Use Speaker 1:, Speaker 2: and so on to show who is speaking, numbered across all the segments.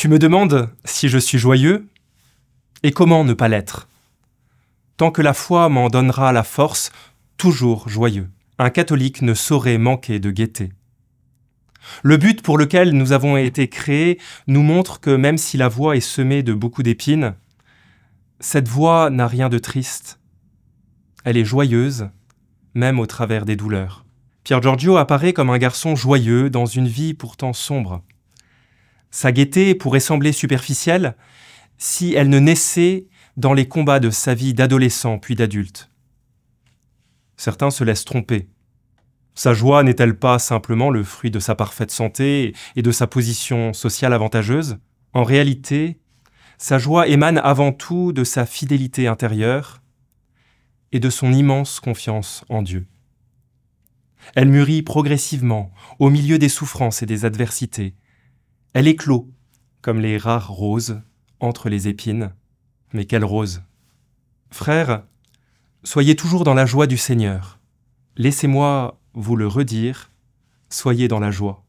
Speaker 1: Tu me demandes si je suis joyeux, et comment ne pas l'être? Tant que la foi m'en donnera la force, toujours joyeux. Un catholique ne saurait manquer de gaieté. Le but pour lequel nous avons été créés nous montre que même si la voie est semée de beaucoup d'épines, cette voie n'a rien de triste. Elle est joyeuse, même au travers des douleurs. Pier Giorgio apparaît comme un garçon joyeux dans une vie pourtant sombre. Sa gaieté pourrait sembler superficielle si elle ne naissait dans les combats de sa vie d'adolescent puis d'adulte. Certains se laissent tromper. Sa joie n'est-elle pas simplement le fruit de sa parfaite santé et de sa position sociale avantageuse? En réalité, sa joie émane avant tout de sa fidélité intérieure et de son immense confiance en Dieu. Elle mûrit progressivement au milieu des souffrances et des adversités. Elle éclot comme les rares roses entre les épines. Mais quelle rose! Frères, soyez toujours dans la joie du Seigneur. Laissez-moi vous le redire, soyez dans la joie.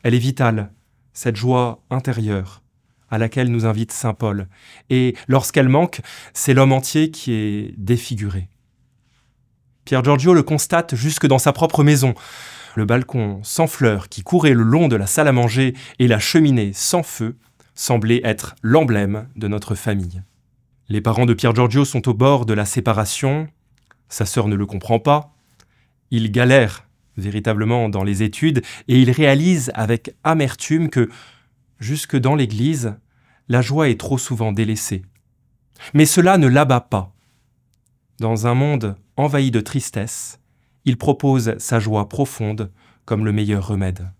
Speaker 1: Elle est vitale, cette joie intérieure à laquelle nous invite saint Paul. Et lorsqu'elle manque, c'est l'homme entier qui est défiguré. Pier Giorgio le constate jusque dans sa propre maison. Le balcon sans fleurs qui courait le long de la salle à manger et la cheminée sans feu semblaient être l'emblème de notre famille. Les parents de Pier Giorgio sont au bord de la séparation. Sa sœur ne le comprend pas. Il galère véritablement dans les études et il réalise avec amertume que, jusque dans l'Église, la joie est trop souvent délaissée. Mais cela ne l'abat pas. Dans un monde envahi de tristesse, il propose sa joie profonde comme le meilleur remède.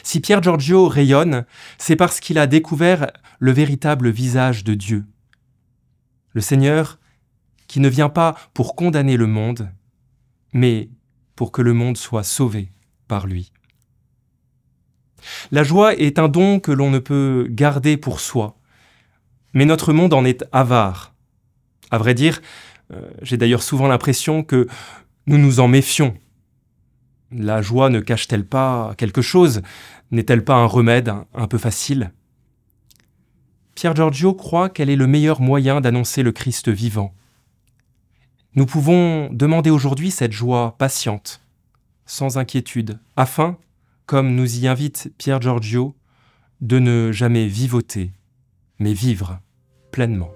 Speaker 1: Si Pier Giorgio rayonne, c'est parce qu'il a découvert le véritable visage de Dieu. Le Seigneur qui ne vient pas pour condamner le monde, mais pour que le monde soit sauvé par lui. La joie est un don que l'on ne peut garder pour soi, mais notre monde en est avare. À vrai dire, j'ai d'ailleurs souvent l'impression que nous nous en méfions. La joie ne cache-t-elle pas quelque chose? N'est-elle pas un remède un peu facile? Pier Giorgio croit qu'elle est le meilleur moyen d'annoncer le Christ vivant. Nous pouvons demander aujourd'hui cette joie patiente, sans inquiétude, afin, comme nous y invite Pier Giorgio, de ne jamais vivoter, mais vivre pleinement.